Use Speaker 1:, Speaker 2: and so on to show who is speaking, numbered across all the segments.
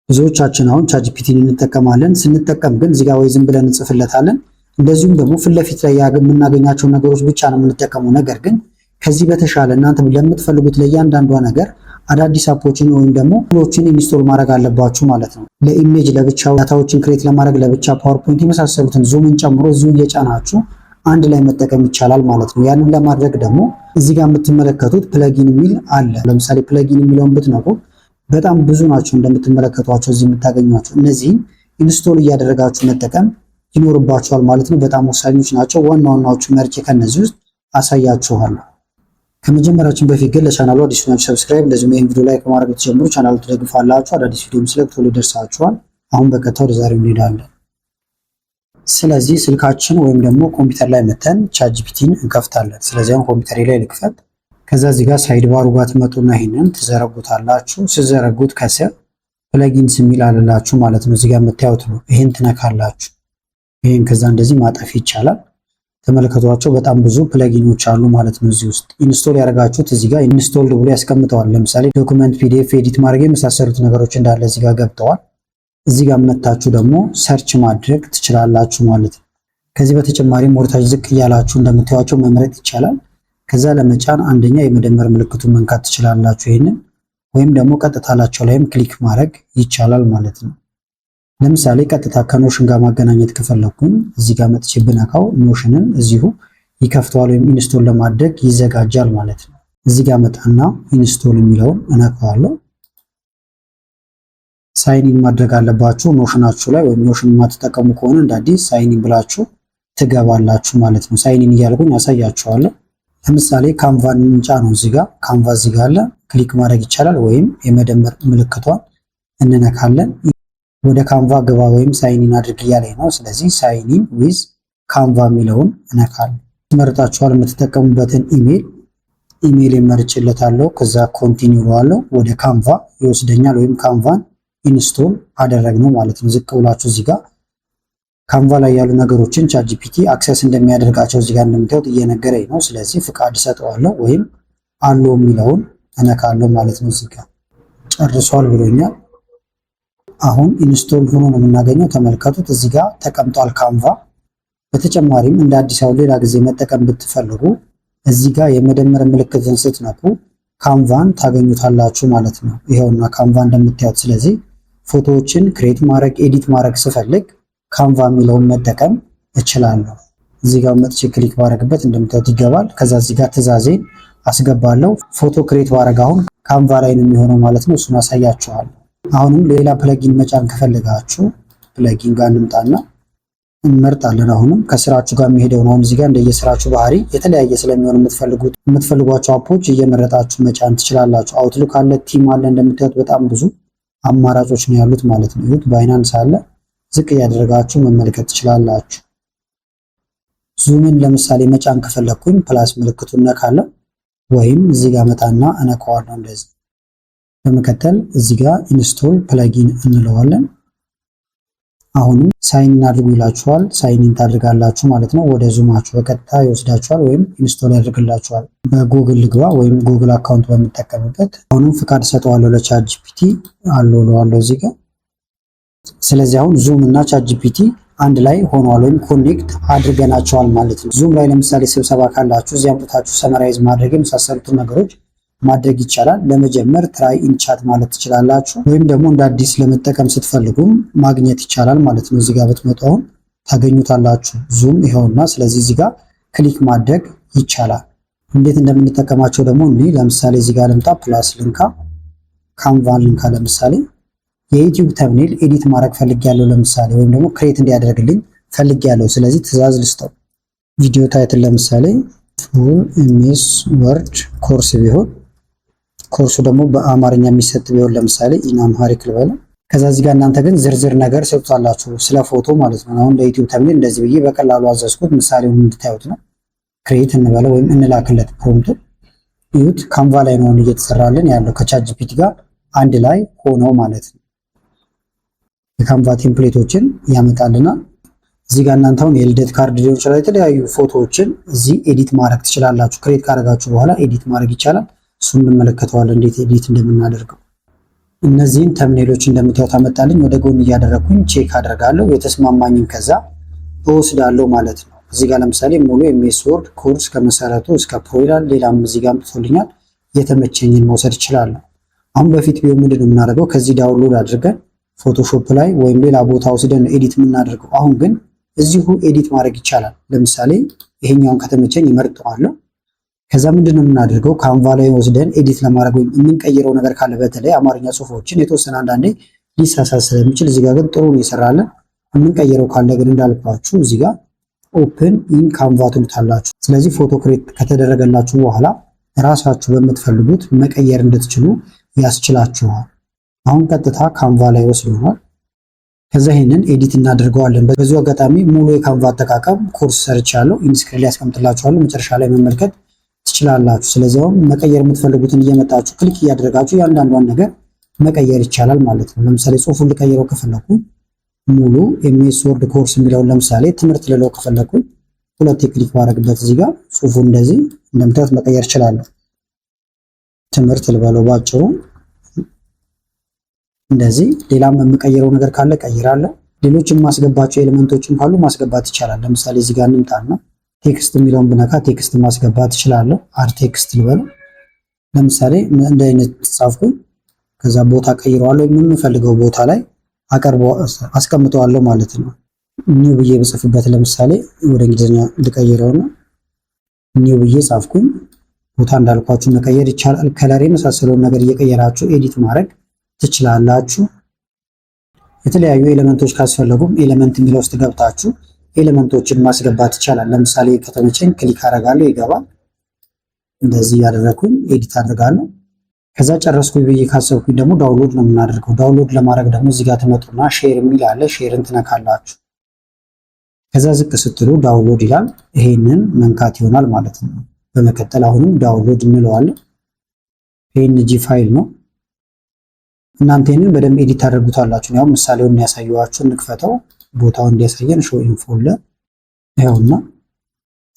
Speaker 1: ብዙዎቻችን አሁን ቻትጂፒቲን እንጠቀማለን። ስንጠቀም ግን እዚህ ጋር ወይ ዝም ብለን እንጽፍለታለን፣ እንደዚሁም ደግሞ ፊት ለፊት ላይ የምናገኛቸው ነገሮች ብቻ ነው የምንጠቀመው። ነገር ግን ከዚህ በተሻለ እናንተ ለምትፈልጉት ለእያንዳንዷ ነገር አዳዲስ አፖችን ወይም ደግሞ ቶሎችን ኢንስቶል ማድረግ አለባችሁ ማለት ነው። ለኢሜጅ ለብቻ፣ ዳታዎችን ክሬት ለማድረግ ለብቻ፣ ፓወርፖይንት የመሳሰሉትን ዙምን ጨምሮ እዚሁ እየጫናችሁ አንድ ላይ መጠቀም ይቻላል ማለት ነው። ያንን ለማድረግ ደግሞ እዚህ ጋር የምትመለከቱት ፕለጊን የሚል አለ። ለምሳሌ ፕለጊን የሚለውን ብትነቁ በጣም ብዙ ናቸው እንደምትመለከቷቸው እዚህ የምታገኟቸው። እነዚህን ኢንስቶል እያደረጋችሁ መጠቀም ይኖርባችኋል ማለት ነው። በጣም ወሳኞች ናቸው። ዋና ዋናዎቹ መርጬ ከነዚህ ውስጥ አሳያችኋለሁ። ከመጀመራችን በፊት ግን ለቻናሉ አዲስ ናችሁ ሰብስክራይብ፣ እንደዚሁም ይህን ቪዲዮ ላይክ በማድረግ ብትጀምሩ ቻናሉ ትደግፋላችሁ። አዳዲስ ቪዲዮም ስለቅ ቶሎ ይደርሳችኋል። አሁን በቀጥታ ወደ ዛሬው እንሄዳለን። ስለዚህ ስልካችን ወይም ደግሞ ኮምፒውተር ላይ መተን ቻትጂፒቲን እንከፍታለን። ስለዚህ አሁን ኮምፒውተሬ ላይ ልክፈት። ከዛ እዚህ ጋር ሳይድ ባሩ ጋር ትመጡና ይሄንን ትዘረጉታላችሁ። ስዘረጉት ከስር ፕለጊንስ የሚል አለላችሁ ማለት ነው። እዚህ ጋር የምታዩት ነው። ይሄን ትነካላችሁ። ይሄን ከዛ እንደዚህ ማጠፍ ይቻላል። ተመልከቷቸው፣ በጣም ብዙ ፕለጊኖች አሉ ማለት ነው። እዚህ ውስጥ ኢንስቶል ያደርጋችሁት እዚህ ጋር ኢንስቶልድ ብሎ ያስቀምጠዋል። ለምሳሌ ዶክመንት፣ ፒዲኤፍ ኤዲት ማድረግ የመሳሰሉት ነገሮች እንዳለ እዚህ ጋር ገብተዋል። እዚህ ጋር መታችሁ ደግሞ ሰርች ማድረግ ትችላላችሁ ማለት ነው። ከዚህ በተጨማሪም ወርታች ዝቅ እያላችሁ እንደምታዩቸው መምረጥ ይቻላል። ከዛ ለመጫን አንደኛ የመደመር ምልክቱን መንካት ትችላላችሁ ይሄንን፣ ወይም ደግሞ ቀጥታ ላቸው ላይም ክሊክ ማድረግ ይቻላል ማለት ነው። ለምሳሌ ቀጥታ ከኖሽን ጋር ማገናኘት ከፈለኩኝ እዚህ ጋር መጥቼ ብነካው ኖሽንን እዚሁ ይከፍተዋል ወይም ኢንስቶል ለማድረግ ይዘጋጃል ማለት ነው። እዚህ ጋር መጣና ኢንስቶል የሚለውን እነካዋለሁ። ሳይኒን ማድረግ አለባችሁ ኖሽናችሁ ላይ፣ ወይም ኖሽን የማትጠቀሙ ከሆነ እንደ አዲስ ሳይኒን ብላችሁ ትገባላችሁ ማለት ነው። ሳይኒን እያልኩኝ ያሳያችኋለሁ። ለምሳሌ ካንቫን እንጫ ነው። እዚህ ጋር ካንቫ እዚህ ጋር አለ፣ ክሊክ ማድረግ ይቻላል። ወይም የመደመር ምልክቷን እንነካለን። ወደ ካንቫ ግባ ወይም ሳይኒን አድርግ እያለኝ ነው። ስለዚህ ሳይኒን ዊዝ ካንቫ የሚለውን እነካለሁ። መርጣችኋል የምትጠቀሙበትን ኢሜል መርጬለታለሁ። ከዛ ኮንቲኒው እለዋለሁ። ወደ ካንቫ ይወስደኛል፣ ወይም ካንቫን ኢንስቶል አደረግነው ማለት ነው። ዝቅ ብላችሁ እዚህ ጋር ካንቫ ላይ ያሉ ነገሮችን ቻትጂፒቲ አክሰስ እንደሚያደርጋቸው እዚህ ጋር እንደምታዩት እየነገረኝ ነው። ስለዚህ ፍቃድ ሰጠዋለሁ ወይም አሎ የሚለውን እነካለሁ ማለት ነው። እዚህ ጋር ጨርሷል ብሎኛል። አሁን ኢንስቶል ሆኖ ነው የምናገኘው። ተመልከቱት፣ እዚህ ጋር ተቀምጧል ካንቫ። በተጨማሪም እንደ አዲስ አሁን ሌላ ጊዜ መጠቀም ብትፈልጉ እዚህ ጋር የመደመር ምልክትን ስትነኩ ካንቫን ታገኙታላችሁ ማለት ነው። ይሄውና ካንቫ እንደምታዩት። ስለዚህ ፎቶዎችን ክሬት ማድረግ ኤዲት ማድረግ ስፈልግ ካንቫ የሚለውን መጠቀም እችላለሁ። እዚህ ጋር መጥቼ ክሊክ ባረግበት እንደምታዩት ይገባል። ከዛ እዚህ ጋር ትዕዛዜን አስገባለሁ። ፎቶ ክሬት ባረግ አሁን ካንቫ ላይ ነው የሚሆነው ማለት ነው። እሱን አሳያችኋለሁ። አሁንም ሌላ ፕለጊን መጫን ከፈለጋችሁ ፕለጊን ጋር እንምጣና እንመርጣለን። አሁንም ከስራችሁ ጋር የሚሄደው ነው። እዚህ ጋር እንደየስራችሁ ባህሪ የተለያየ ስለሚሆን የምትፈልጓቸው አፖች እየመረጣችሁ መጫን ትችላላችሁ። አውትሉክ አለ፣ ቲም አለ። እንደምታዩት በጣም ብዙ አማራጮች ነው ያሉት ማለት ነው። ይሁት ባይናንስ አለ። ዝቅ እያደረጋችሁ መመልከት ትችላላችሁ። ዙምን ለምሳሌ መጫን ከፈለኩኝ ፕላስ ምልክቱን ነካለሁ፣ ወይም እዚህ ጋር መጣና እነካዋለሁ እንደዚህ። በመከተል እዚህ ጋር ኢንስቶል ፕለጊን እንለዋለን። አሁንም ሳይኒን አድርጉ ይላችኋል። ሳይኒን ታድርጋላችሁ ማለት ነው። ወደ ዙማችሁ በቀጥታ ይወስዳችኋል ወይም ኢንስቶል ያደርግላችኋል። በጉግል ልግባ ወይም ጉግል አካውንት በምጠቀምበት። አሁንም ፍቃድ ሰጠዋለሁ ለቻትጂፒቲ አለዋለሁ እዚህ ጋር። ስለዚህ አሁን ዙም እና ቻትጂፒቲ አንድ ላይ ሆኗል ወይም ኮኔክት አድርገናቸዋል ማለት ነው። ዙም ላይ ለምሳሌ ስብሰባ ካላችሁ እዚህ አምጥታችሁ ሰመራይዝ ማድረግ የመሳሰሉትን ነገሮች ማድረግ ይቻላል። ለመጀመር ትራይ ኢን ቻት ማለት ትችላላችሁ፣ ወይም ደግሞ እንደ አዲስ ለመጠቀም ስትፈልጉም ማግኘት ይቻላል ማለት ነው። እዚህ ጋር ብትመጡ አሁን ታገኙታላችሁ ዙም ይኸውና። ስለዚህ እዚህ ጋር ክሊክ ማድረግ ይቻላል። እንዴት እንደምንጠቀማቸው ደግሞ እኔ ለምሳሌ እዚህ ጋር ልምጣ፣ ፕላስ ልንካ፣ ካንቫን ልንካ። ለምሳሌ የዩቲዩብ ተምኔል ኤዲት ማድረግ ፈልጌያለሁ ለምሳሌ፣ ወይም ደግሞ ክሬት እንዲያደርግልኝ ፈልጌያለሁ። ስለዚህ ትዕዛዝ ልስጠው። ቪዲዮ ታይትል ለምሳሌ ፉል ኤምኤስ ወርድ ኮርስ ቢሆን፣ ኮርሱ ደግሞ በአማርኛ የሚሰጥ ቢሆን ለምሳሌ ኢን አምሃሪክ ልበለው። ከዛ እዚህ ጋር እናንተ ግን ዝርዝር ነገር ሰጥቷላችሁ ስለ ፎቶ ማለት ነው። አሁን ለዩቲዩብ ተምኔል እንደዚህ ብዬ በቀላሉ አዘዝኩት፣ ምሳሌውን እንድታዩት ነው። ክሬት እንበለው ወይም እንላክለት ፕሮምፕት። ይሁት ካንቫ ላይ ነው እየተሰራልን ያለው ከቻትጂፒቲ ጋር አንድ ላይ ሆነው ማለት ነው። የካንቫ ቴምፕሌቶችን ያመጣልና እዚህ ጋር እናንተ አሁን የልደት ካርድ ሊሆን ይችላል፣ የተለያዩ ፎቶዎችን እዚህ ኤዲት ማድረግ ትችላላችሁ። ክሬት ካደረጋችሁ በኋላ ኤዲት ማድረግ ይቻላል። እሱን እንመለከተዋለን እንዴት ኤዲት እንደምናደርገው። እነዚህን ተምኔሎች እንደምታዩት አመጣልኝ። ወደ ጎን እያደረኩኝ ቼክ አደርጋለሁ። የተስማማኝን ከዛ እወስዳለሁ ማለት ነው። እዚህ ጋር ለምሳሌ ሙሉ ኤምኤስ ወርድ ኮርስ ከመሰረቱ እስከ ፕሮ ይላል። ሌላም እዚህ ጋር አምጥቶልኛል። የተመቸኝን መውሰድ እችላለሁ። አሁን በፊት ቢሆን ምንድን ነው የምናደርገው? ከዚህ ዳውንሎድ አድርገን ፎቶሾፕ ላይ ወይም ሌላ ቦታ ወስደን ኤዲት የምናደርገው። አሁን ግን እዚሁ ኤዲት ማድረግ ይቻላል። ለምሳሌ ይሄኛውን ከተመቸኝ ይመርጠዋለሁ። ከዛ ምንድን ነው የምናደርገው? ካንቫ ላይ ወስደን ኤዲት ለማድረግ ወይም የምንቀይረው ነገር ካለ በተለይ አማርኛ ጽሁፎችን የተወሰነ አንዳንዴ ሊሳሳት ስለሚችል እዚህ ጋር ግን ጥሩ ነው ይሰራለን። የምንቀይረው ካለ ግን እንዳልኳችሁ እዚህ ጋር ኦፕን ኢን ካንቫ ትሉታላችሁ። ስለዚህ ፎቶ ክሬት ከተደረገላችሁ በኋላ ራሳችሁ በምትፈልጉት መቀየር እንድትችሉ ያስችላችኋል። አሁን ቀጥታ ካንቫ ላይ ወስደናል። ከዛ ይሄንን ኤዲት እናደርገዋለን። በዚሁ አጋጣሚ ሙሉ የካንቫ አጠቃቀም ኮርስ ሰርቻለሁ። ኢንስክሪን ላይ ያስቀምጥላችኋለሁ። መጨረሻ ላይ መመልከት ትችላላችሁ። ስለዚህ አሁን መቀየር የምትፈልጉትን እየመጣችሁ ክሊክ እያደረጋችሁ ያንዳንዷን ነገር መቀየር ይቻላል ማለት ነው። ለምሳሌ ጽሁፉን ልቀይረው ከፈለኩ ሙሉ ኤምኤስ ወርድ ኮርስ የሚለውን ለምሳሌ ትምህርት ልለው ከፈለኩ ሁለት ክሊክ ባደረግበት እዚህ ጋር ጽሁፉን እንደዚህ እንደምታዩት መቀየር እችላለሁ። ትምህርት ልበለው ባጭሩ እንደዚህ። ሌላም የምቀይረው ነገር ካለ ቀይራለሁ። ሌሎችም ማስገባቸው ኤሌመንቶችም ካሉ ማስገባት ይቻላል። ለምሳሌ እዚህ ጋር እንምጣና ቴክስት የሚለውን ብነካ ቴክስት ማስገባት እችላለሁ። አድ ቴክስት ልበለው ለምሳሌ እንደ አይነት ጻፍኩኝ። ከዛ ቦታ ቀይረዋለሁ። የምንፈልገው ቦታ ላይ አስቀምጠዋለሁ ማለት ነው። ኒው ብዬ ብጽፍበት ለምሳሌ ወደ እንግሊዝኛ ልቀይረውና ኒው ብዬ ጻፍኩኝ። ቦታ እንዳልኳችሁ መቀየር ይቻላል። ከለር የመሳሰለውን ነገር እየቀየራችሁ ኤዲት ማድረግ ትችላላችሁ። የተለያዩ ኤሌመንቶች ካስፈለጉም ኤሌመንት የሚለው ውስጥ ገብታችሁ ኤሌመንቶችን ማስገባት ይቻላል። ለምሳሌ ከተመቸኝ ክሊክ አደርጋለሁ፣ ይገባል። እንደዚህ ያደረኩኝ ኤዲት አድርጋለሁ። ከዛ ጨረስኩኝ ብዬ ካሰብኩኝ ደግሞ ዳውንሎድ ነው የምናደርገው። ዳውንሎድ ለማድረግ ደግሞ እዚህ ጋር ትመጡና ሼር የሚል አለ። ሼርን ትነካላችሁ። ከዛ ዝቅ ስትሉ ዳውንሎድ ይላል። ይሄንን መንካት ይሆናል ማለት ነው። በመቀጠል አሁንም ዳውንሎድ እንለዋለን። ፒኤንጂ ፋይል ነው። እናንተ ይሄንን በደንብ ኤዲት ታደርጉታላችሁ። ያው ምሳሌውን ያሳየዋችሁ እንክፈተው፣ ቦታው እንዲያሳየን ሾው ኢን ፎልደር ይኸውና።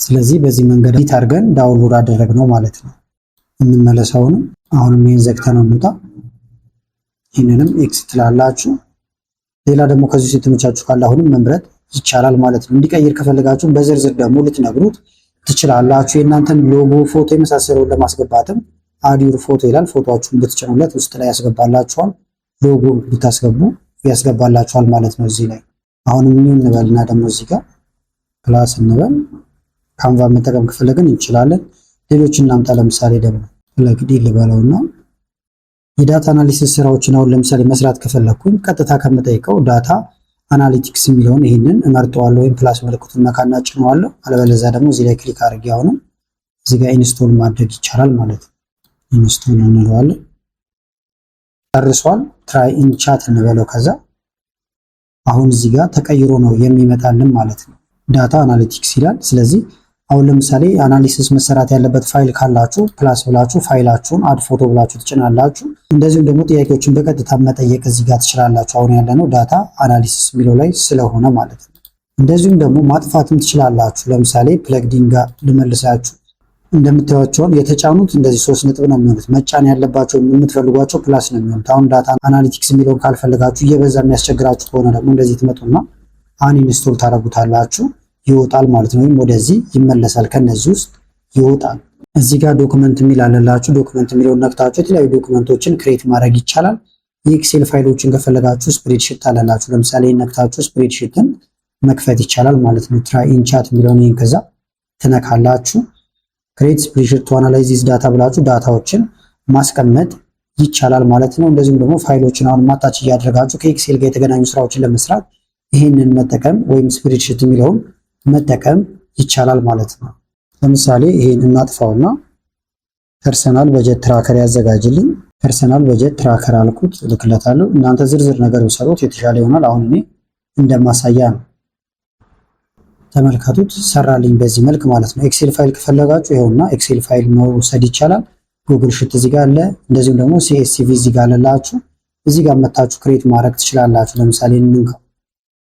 Speaker 1: ስለዚህ በዚህ መንገድ ኤዲት አድርገን ዳውንሎድ አደረግነው ማለት ነው። እንመለሰውንም አሁንም ይሄን ዘግተን እንውጣ። ይሄንንም ኤክስ ትላላችሁ። ሌላ ደግሞ ከዚህ ስትመቻችሁ ካለ አሁንም መምረጥ ይቻላል ማለት ነው። እንዲቀይር ከፈለጋችሁ በዝርዝር ደግሞ ልትነግሩት ትችላላችሁ። የእናንተን ሎጎ፣ ፎቶ የመሳሰለውን ለማስገባትም አዲር ፎቶ ይላል። ፎቶአችሁን ብትጭኑለት ውስጥ ላይ ያስገባላችኋል። ሎጎ ብታስገቡ ያስገባላችኋል ማለት ነው። እዚህ ላይ አሁንም ኒው እንበልና ደግሞ እዚህ ጋር ፕላስ እንበል። ካንቫ መጠቀም ከፈለግን እንችላለን። ሌሎች እናምጣ። ለምሳሌ ደግሞ ለግዲ ልበለውና የዳታ አናሊሲስ ስራዎችን አሁን ለምሳሌ መስራት ከፈለኩኝ ቀጥታ ከምጠይቀው ዳታ አናሊቲክስ የሚለውን ይሄንን እመርጠዋለሁ ወይም ፕላስ ምልክቱን ነካና ጭነዋለሁ። አለበለዚያ ደግሞ እዚህ ላይ ክሊክ አድርጌ አሁንም እዚህ ጋር ኢንስቶል ማድረግ ይቻላል ማለት ነው። ኢንስቶል እንለዋለን። ጨርሷል። ትራይ ኢን ቻት እንበለው። ከዛ አሁን እዚህ ጋር ተቀይሮ ነው የሚመጣልን ማለት ነው። ዳታ አናሊቲክስ ይላል። ስለዚህ አሁን ለምሳሌ አናሊሲስ መሰራት ያለበት ፋይል ካላችሁ ፕላስ ብላችሁ ፋይላችሁን አድ ፎቶ ብላችሁ ትጭናላችሁ። እንደዚሁም ደግሞ ጥያቄዎችን በቀጥታ መጠየቅ እዚህ ጋር ትችላላችሁ። አሁን ያለነው ዳታ አናሊሲስ የሚለው ላይ ስለሆነ ማለት ነው። እንደዚሁም ደግሞ ማጥፋትም ትችላላችሁ። ለምሳሌ ፕለግዲን ጋር ልመልሳችሁ። እንደምታዩቸው የተጫኑት እንደዚህ 3 ነጥብ ነው የሚሆኑት። መጫን ያለባቸው የምትፈልጓቸው ፕላስ ነው የሚሆኑት። አሁን ዳታ አናሊቲክስ የሚለውን ካልፈለጋችሁ እየበዛ የሚያስቸግራችሁ ከሆነ ደግሞ እንደዚህ ትመጡና አንኢንስቶል ታደርጉታላችሁ። ይወጣል ማለት ነው። ወይም ወደዚህ ይመለሳል። ከነዚህ ውስጥ ይወጣል። እዚህ ጋር ዶክመንት የሚል አለላችሁ። ዶክመንት የሚለውን ነክታችሁ የተለያዩ ዶክመንቶችን ክሬት ማድረግ ይቻላል። የኤክሴል ፋይሎችን ከፈለጋችሁ ስፕሬድሺት አለላችሁ። ለምሳሌ ነክታችሁ ስፕሬድሺትን መክፈት ይቻላል ማለት ነው። ትራይ ኢን ቻት የሚለውን ይሄን ከዛ ትነካላችሁ። ክሬት ስፕሬድሺት ቱ አናላይዝ ዚስ ዳታ ብላችሁ ዳታዎችን ማስቀመጥ ይቻላል ማለት ነው። እንደዚሁም ደግሞ ፋይሎችን አሁን ማታች እያደረጋችሁ ከኤክሴል ጋር የተገናኙ ስራዎችን ለመስራት ይሄንን መጠቀም ወይም ስፕሬድሺት የሚለውን መጠቀም ይቻላል ማለት ነው። ለምሳሌ ይሄን እናጥፋውና ፐርሰናል በጀት ትራከር ያዘጋጅልኝ። ፐርሰናል በጀት ትራከር አልኩት፣ እልክለታለሁ። እናንተ ዝርዝር ነገር ብሰሩት የተሻለ ይሆናል። አሁን እኔ እንደማሳያ ነው። ተመልከቱት፣ ሰራልኝ በዚህ መልክ ማለት ነው። ኤክሴል ፋይል ከፈለጋችሁ ይኸውና ኤክሴል ፋይል መውሰድ ይቻላል። ጉግል ሽት እዚህ ጋር አለ። እንደዚሁም ደግሞ ሲኤስቪ እዚህ ጋር አለላችሁ። እዚህ ጋር መታችሁ ክሬት ማድረግ ትችላላችሁ። ለምሳሌ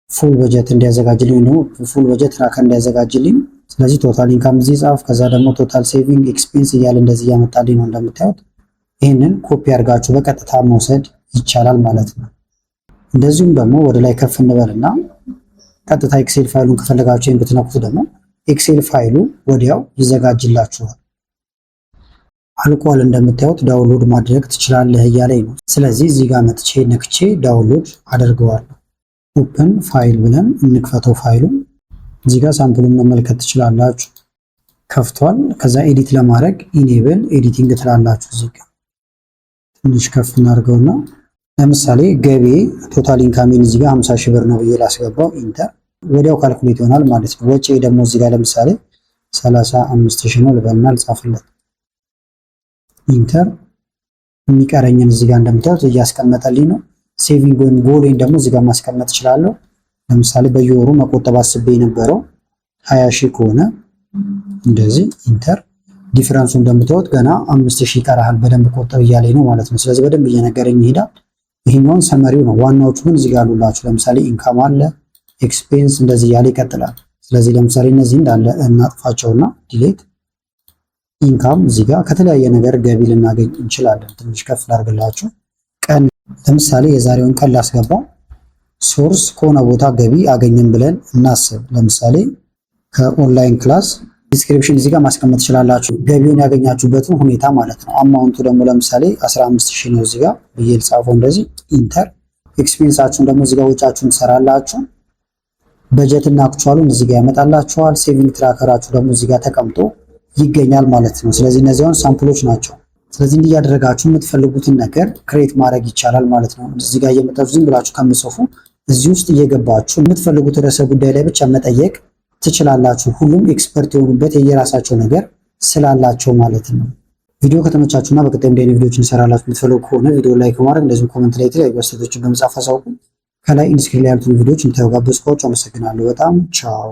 Speaker 1: ፉል በጀት እንዲያዘጋጅልኝ ወይም ደግሞ ፉል በጀት ትራከር እንዲያዘጋጅልኝ። ስለዚህ ቶታል ኢንካም እዚህ ጻፍ። ከዛ ደግሞ ቶታል ሴቪንግ ኤክስፔንስ እያለ እንደዚህ ያመጣልኝ ነው እንደምታዩት። ይህንን ኮፒ አድርጋችሁ በቀጥታ መውሰድ ይቻላል ማለት ነው። እንደዚሁም ደግሞ ወደ ላይ ከፍ እንበልና ቀጥታ ኤክሴል ፋይሉን ከፈለጋችሁ ይሄን ብትነኩት ደግሞ ኤክሴል ፋይሉ ወዲያው ይዘጋጅላችኋል። አልቋል። እንደምታዩት ዳውንሎድ ማድረግ ትችላለህ እያለኝ ነው። ስለዚህ እዚህ ጋር መጥቼ ነክቼ ዳውንሎድ አደርገዋለሁ። ኦፕን ፋይል ብለን እንክፈተው ፋይሉን። እዚህ ጋር ሳምፕሉን መመልከት ትችላላችሁ። ከፍቷል። ከዛ ኤዲት ለማድረግ ኢኔብል ኤዲቲንግ ትላላችሁ። እዚህ ጋር ትንሽ ከፍ እናድርገውና ለምሳሌ ገቢ ቶታል ኢንካሜን እዚህ ጋር 50 ሺህ ብር ነው ብዬ ላስገባው። ኢንተር ወዲያው ካልኩሌት ይሆናል ማለት ነው። ወጪ ደግሞ እዚህ ጋር ለምሳሌ 35 ሺህ ነው ልበልና ልጻፍለት። ኢንተር የሚቀረኝን እዚህ ጋር እንደምታዩት እያስቀመጠልኝ ነው። ሴቪንግ ወይም ጎሌን ደግሞ እዚህ ጋር ማስቀመጥ እችላለሁ። ለምሳሌ በየወሩ መቆጠብ አስቤ የነበረው 20 ሺህ ከሆነ እንደዚህ ኢንተር። ዲፈረንሱ እንደምታዩት ገና 5000 ይቀራል በደንብ ቆጠብ እያለኝ ነው ማለት ነው። ስለዚህ በደንብ እየነገረኝ ይሄዳል። ይሄኛውን ሰመሪው ነው። ዋናዎቹ ግን እዚህ ጋር አሉላችሁ። ለምሳሌ ኢንካም አለ፣ ኤክስፔንስ እንደዚህ እያለ ይቀጥላል። ስለዚህ ለምሳሌ እነዚህ እንዳለ እናጥፋቸውና ዲሌት። ኢንካም እዚህ ጋር ከተለያየ ነገር ገቢ ልናገኝ እንችላለን። ትንሽ ከፍ ላድርግላችሁ። ቀን ለምሳሌ የዛሬውን ቀን ላስገባው። ሶርስ ከሆነ ቦታ ገቢ አገኘን ብለን እናስብ። ለምሳሌ ከኦንላይን ክላስ ዲስክሪፕሽን እዚህ ጋር ማስቀመጥ ትችላላችሁ፣ ገቢውን ያገኛችሁበትን ሁኔታ ማለት ነው። አማውንቱ ደግሞ ለምሳሌ 15000 ነው እዚህ ጋር ብዬ ልጻፈው እንደዚህ ኢንተር። ኤክስፔንሳችሁን ደግሞ እዚህ ጋር ወጫችሁን ትሰራላችሁ። በጀት እና አክቹዋሉን እዚህ ጋር ያመጣላችኋል። ሴቪንግ ትራከራችሁ ደግሞ እዚህ ጋር ተቀምጦ ይገኛል ማለት ነው። ስለዚህ እነዚህ አሁን ሳምፕሎች ናቸው። ስለዚህ እንዲህ ያደረጋችሁ የምትፈልጉትን ነገር ክሬት ማድረግ ይቻላል ማለት ነው። እዚህ ጋር እየመጣችሁ ዝም ብላችሁ ከምትጽፉ እዚህ ውስጥ እየገባችሁ የምትፈልጉት ርዕሰ ጉዳይ ላይ ብቻ መጠየቅ ትችላላችሁ። ሁሉም ኤክስፐርት የሆኑበት የየራሳቸው ነገር ስላላቸው ማለት ነው። ቪዲዮ ከተመቻችሁና በቀጣይ እንዲህ አይነት ቪዲዮዎችን እንሰራላችሁ የምትፈልጉ ከሆነ ቪዲዮ ላይክ በማድረግ እንደዚሁም ኮሜንት ላይ የተለያዩ አስተያየቶችን በመጻፍ አሳውቁ። ከላይ ኢንስክሪን ላይ ያሉትን ቪዲዮዎች እንድታዩ ጋበዝኳችሁ። አመሰግናለሁ በጣም ቻው።